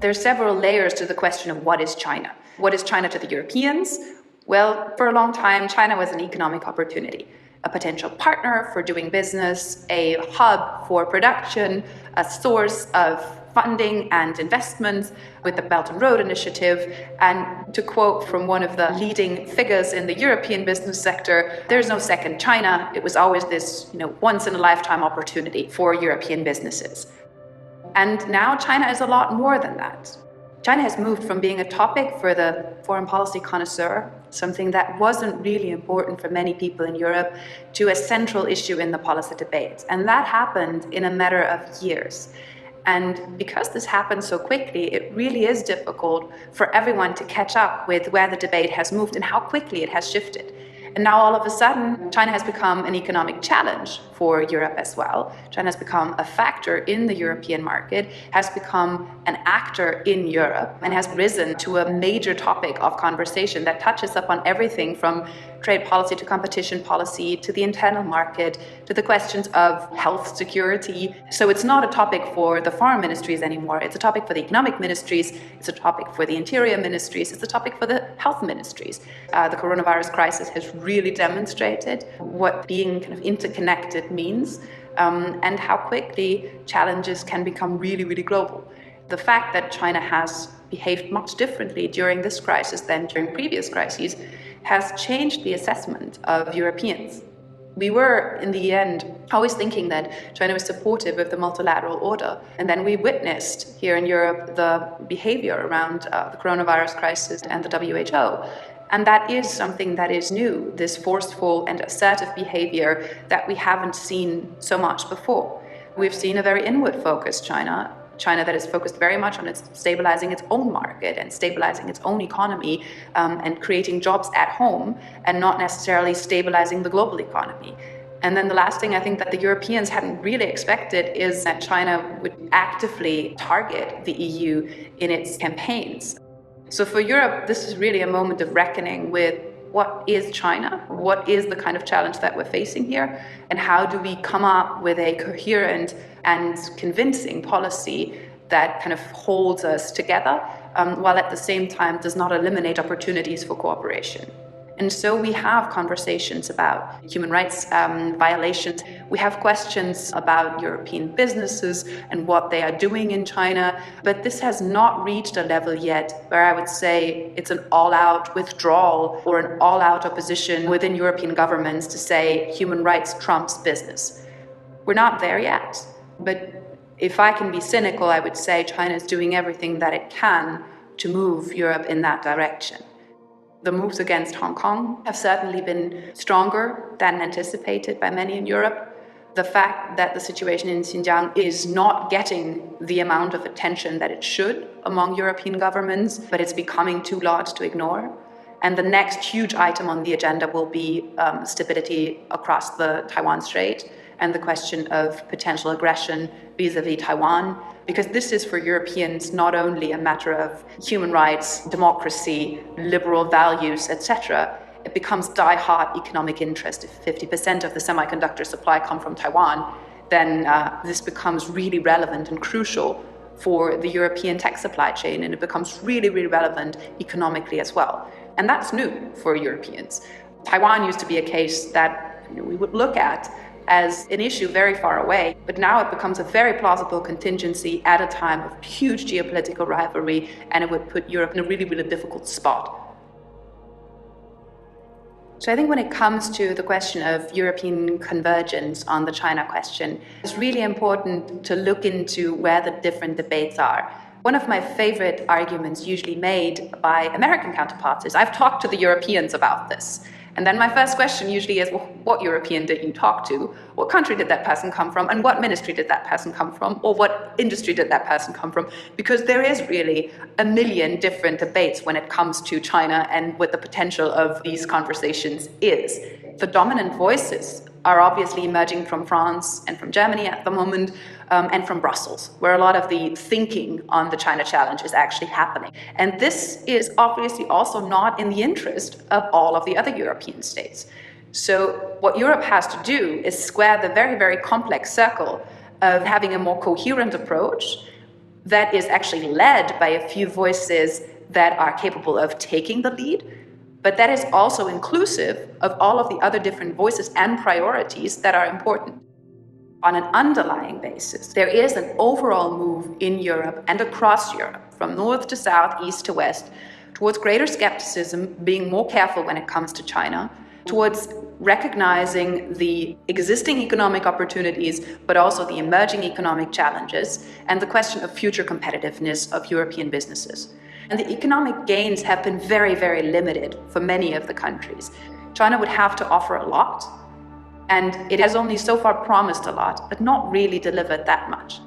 There are several layers to the question of what is China. What is China to the Europeans? Well, for a long time, China was an economic opportunity, a potential partner for doing business, a hub for production, a source of funding and investments with the Belt and Road Initiative. And to quote from one of the leading figures in the European business sector, there's no second China. It was always this, once in a lifetime opportunity for European businesses. And now China is a lot more than that. China has moved from being a topic for the foreign policy connoisseur, something that wasn't really important for many people in Europe, to a central issue in the policy debate. And that happened in a matter of years. And because this happened so quickly, it really is difficult for everyone to catch up with where the debate has moved and how quickly it has shifted. And now all of a sudden, China has become an economic challenge for Europe as well. China has become a factor in the European market, has become an actor in Europe, and has risen to a major topic of conversation that touches upon everything from trade policy to competition policy to the internal market to the questions of health security. So it's not a topic for the foreign ministries anymore. It's a topic for the economic ministries. It's a topic for the interior ministries. It's a topic for the health ministries. The coronavirus crisis has really demonstrated what being kind of interconnected means and how quickly challenges can become really, really global. The fact that China has behaved much differently during this crisis than during previous crises has changed the assessment of Europeans. We were, in the end, always thinking that China was supportive of the multilateral order. And then we witnessed here in Europe the behavior around the coronavirus crisis and the WHO. And that is something that is new, this forceful and assertive behavior that we haven't seen so much before. We've seen a very inward-focused China that is focused very much on stabilizing its own market and stabilizing its own economy and creating jobs at home and not necessarily stabilizing the global economy. And then the last thing I think that the Europeans hadn't really expected is that China would actively target the EU in its campaigns. So for Europe, this is really a moment of reckoning with what is China, what is the kind of challenge that we're facing here, and how do we come up with a coherent and convincing policy that kind of holds us together, while at the same time does not eliminate opportunities for cooperation. And so we have conversations about human rights violations. We have questions about European businesses and what they are doing in China. But this has not reached a level yet where I would say it's an all-out withdrawal or an all-out opposition within European governments to say human rights trumps business. We're not there yet. But if I can be cynical, I would say China is doing everything that it can to move Europe in that direction. The moves against Hong Kong have certainly been stronger than anticipated by many in Europe. The fact that the situation in Xinjiang is not getting the amount of attention that it should among European governments, but it's becoming too large to ignore. And the next huge item on the agenda will be stability across the Taiwan Strait and the question of potential aggression vis-à-vis Taiwan, because this is for Europeans not only a matter of human rights, democracy, liberal values, etc. It becomes die-hard economic interest. If 50% of the semiconductor supply come from Taiwan, then this becomes really relevant and crucial for the European tech supply chain, and it becomes really, really relevant economically as well. And that's new for Europeans. Taiwan used to be a case that we would look at as an issue very far away, but now it becomes a very plausible contingency at a time of huge geopolitical rivalry, and it would put Europe in a really, really difficult spot. So I think when it comes to the question of European convergence on the China question, it's really important to look into where the different debates are. One of my favorite arguments usually made by American counterparts is, I've talked to the Europeans about this. And then my first question usually is, well, what European did you talk to? What country did that person come from? And what ministry did that person come from? Or what industry did that person come from? Because there is really a million different debates when it comes to China and what the potential of these conversations is. The dominant voices are obviously emerging from France and from Germany at the moment, and from Brussels, where a lot of the thinking on the China challenge is actually happening. And this is obviously also not in the interest of all of the other European states. So what Europe has to do is square the very, very complex circle of having a more coherent approach, that is actually led by a few voices that are capable of taking the lead, but that is also inclusive of all of the other different voices and priorities that are important. On an underlying basis, there is an overall move in Europe and across Europe, from north to south, east to west, towards greater skepticism, being more careful when it comes to China, towards recognizing the existing economic opportunities, but also the emerging economic challenges, and the question of future competitiveness of European businesses. And the economic gains have been very, very limited for many of the countries. China would have to offer a lot, and it has only so far promised a lot, but not really delivered that much.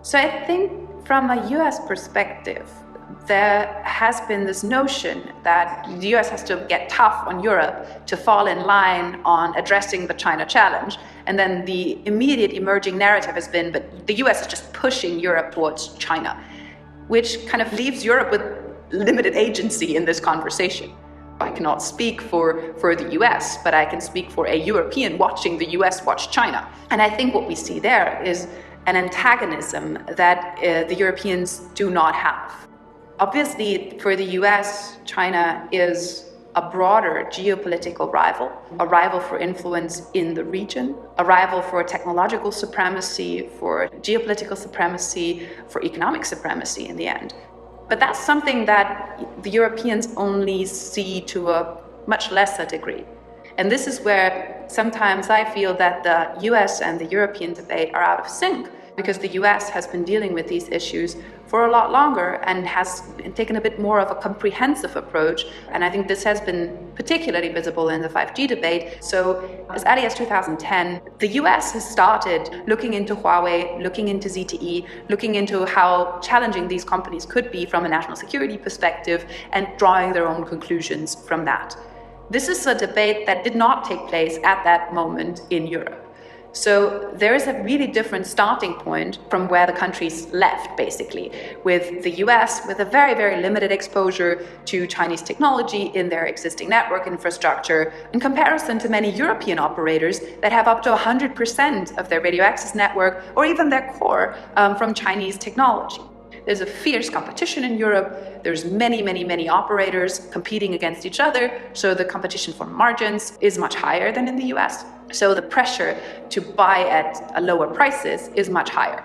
So I think from a US perspective, there has been this notion that the US has to get tough on Europe to fall in line on addressing the China challenge. And then the immediate emerging narrative has been, but the US is just pushing Europe towards China, which kind of leaves Europe with limited agency in this conversation. I cannot speak for the US, but I can speak for a European watching the US watch China. And I think what we see there is an antagonism that the Europeans do not have. Obviously, for the US, China is a broader geopolitical rival, a rival for influence in the region, a rival for technological supremacy, for geopolitical supremacy, for economic supremacy in the end. But that's something that the Europeans only see to a much lesser degree. And this is where sometimes I feel that the US and the European debate are out of sync, because the US has been dealing with these issues for a lot longer and has taken a bit more of a comprehensive approach. And I think this has been particularly visible in the 5G debate. So as early as 2010, the US has started looking into Huawei, looking into ZTE, looking into how challenging these companies could be from a national security perspective, and drawing their own conclusions from that. This is a debate that did not take place at that moment in Europe. So there is a really different starting point from where the countries left, basically, with the US with a very, very limited exposure to Chinese technology in their existing network infrastructure, in comparison to many European operators that have up to 100% of their radio access network or even their core from Chinese technology. There's a fierce competition in Europe. There's many operators competing against each other. So the competition for margins is much higher than in the US. So the pressure to buy at lower prices is much higher.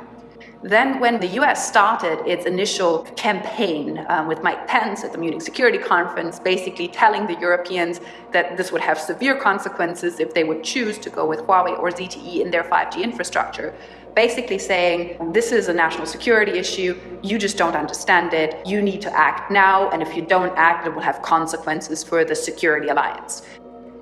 Then when the US started its initial campaign with Mike Pence at the Munich Security Conference, basically telling the Europeans that this would have severe consequences if they would choose to go with Huawei or ZTE in their 5G infrastructure, basically saying, this is a national security issue, you just don't understand it, you need to act now, and if you don't act, it will have consequences for the security alliance.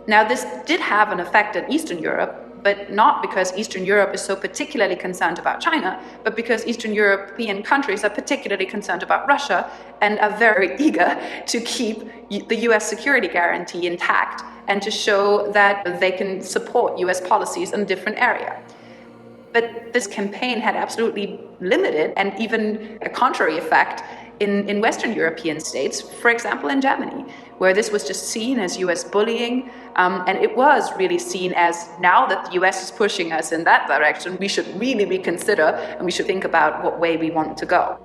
Now, this did have an effect in Eastern Europe, but not because Eastern Europe is so particularly concerned about China, but because Eastern European countries are particularly concerned about Russia and are very eager to keep the US security guarantee intact and to show that they can support US policies in a different area. But this campaign had absolutely limited and even a contrary effect in Western European states, for example, in Germany, where this was just seen as US bullying. And it was really seen as, now that the US is pushing us in that direction, we should really reconsider and we should think about what way we want to go.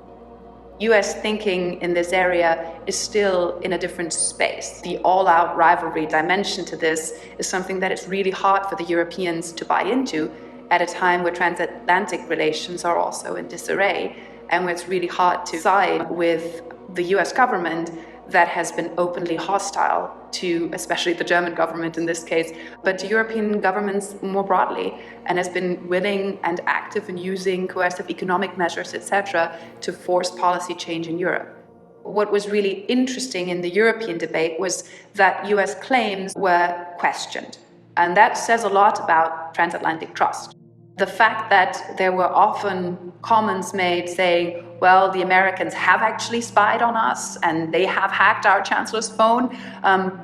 US thinking in this area is still in a different space. The all-out rivalry dimension to this is something that is really hard for the Europeans to buy into at a time where transatlantic relations are also in disarray, and where it's really hard to side with the US government that has been openly hostile to, especially the German government in this case, but to European governments more broadly, and has been willing and active in using coercive economic measures, etc., to force policy change in Europe. What was really interesting in the European debate was that US claims were questioned. And that says a lot about transatlantic trust. The fact that there were often comments made saying, well, the Americans have actually spied on us and they have hacked our chancellor's phone.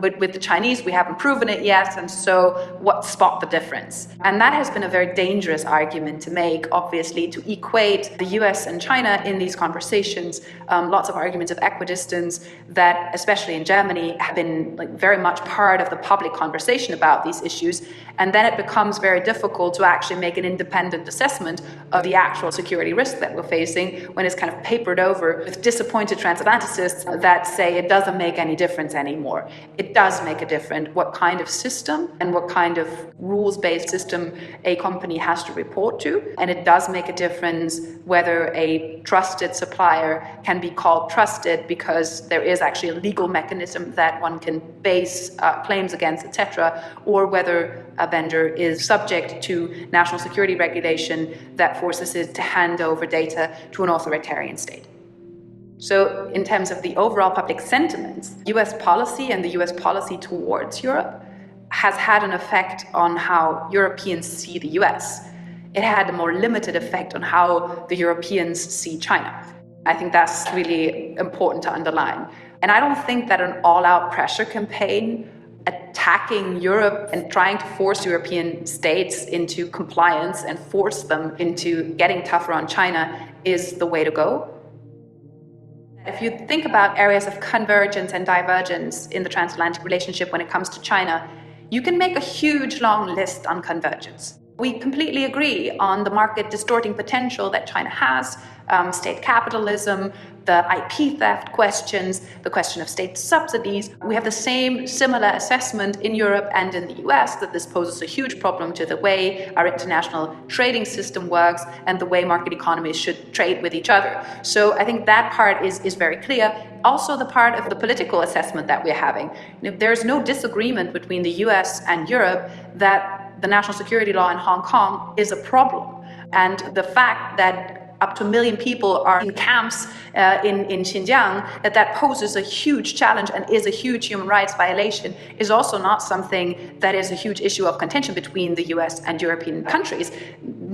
But with the Chinese, we haven't proven it yet. And so spot the difference? And that has been a very dangerous argument to make, obviously, to equate the US and China in these conversations. Lots of arguments of equidistance that, especially in Germany, have been very much part of the public conversation about these issues. And then it becomes very difficult to actually make an independent assessment of the actual security risk that we're facing when it's kind of papered over with disappointed transatlanticists that say it doesn't make any difference anymore. It does make a difference what kind of system and what kind of rules-based system a company has to report to. And it does make a difference whether a trusted supplier can be called trusted because there is actually a legal mechanism that one can base claims against, etc., or whether a vendor is subject to national security regulation that forces it to hand over data to an authoritarian state. So in terms of the overall public sentiment, US policy and the US policy towards Europe has had an effect on how Europeans see the US. It had a more limited effect on how the Europeans see China. I think that's really important to underline. And I don't think that an all-out pressure campaign attacking Europe and trying to force European states into compliance and force them into getting tougher on China is the way to go. If you think about areas of convergence and divergence in the transatlantic relationship when it comes to China, you can make a huge long list on convergence. We completely agree on the market distorting potential that China has, state capitalism, the IP theft questions, the question of state subsidies. We have the similar assessment in Europe and in the US that this poses a huge problem to the way our international trading system works and the way market economies should trade with each other. So I think that part is very clear. Also the part of the political assessment that we're having. There's no disagreement between the US and Europe that the national security law in Hong Kong is a problem. And the fact that up to 1 million people are in camps in Xinjiang, that poses a huge challenge and is a huge human rights violation, is also not something that is a huge issue of contention between the US and European countries.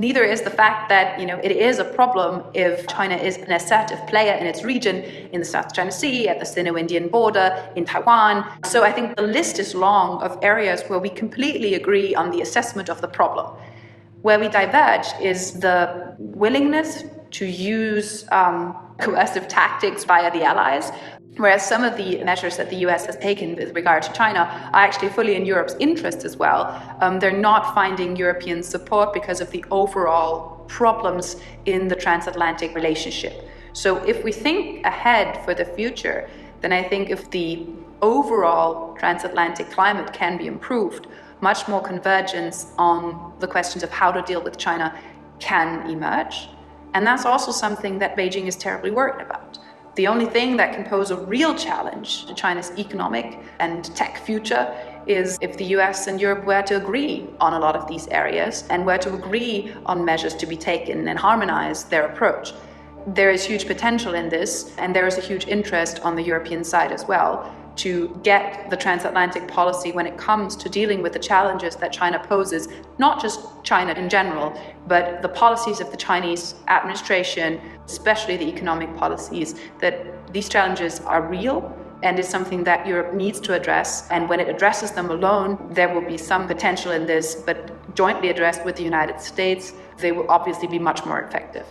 Neither is the fact that it is a problem if China is an assertive player in its region, in the South China Sea, at the Sino-Indian border, in Taiwan. So I think the list is long of areas where we completely agree on the assessment of the problem. Where we diverge is the willingness to use coercive tactics via the allies, whereas some of the measures that the US has taken with regard to China are actually fully in Europe's interest as well. They're not finding European support because of the overall problems in the transatlantic relationship. So if we think ahead for the future, then I think if the overall transatlantic climate can be improved, much more convergence on the questions of how to deal with China can emerge. And that's also something that Beijing is terribly worried about. The only thing that can pose a real challenge to China's economic and tech future is if the US and Europe were to agree on a lot of these areas and were to agree on measures to be taken and harmonize their approach. There is huge potential in this, and there is a huge interest on the European side as well to get the transatlantic policy when it comes to dealing with the challenges that China poses, not just China in general, but the policies of the Chinese administration, especially the economic policies, that these challenges are real and is something that Europe needs to address. And when it addresses them alone, there will be some potential in this, but jointly addressed with the United States, they will obviously be much more effective.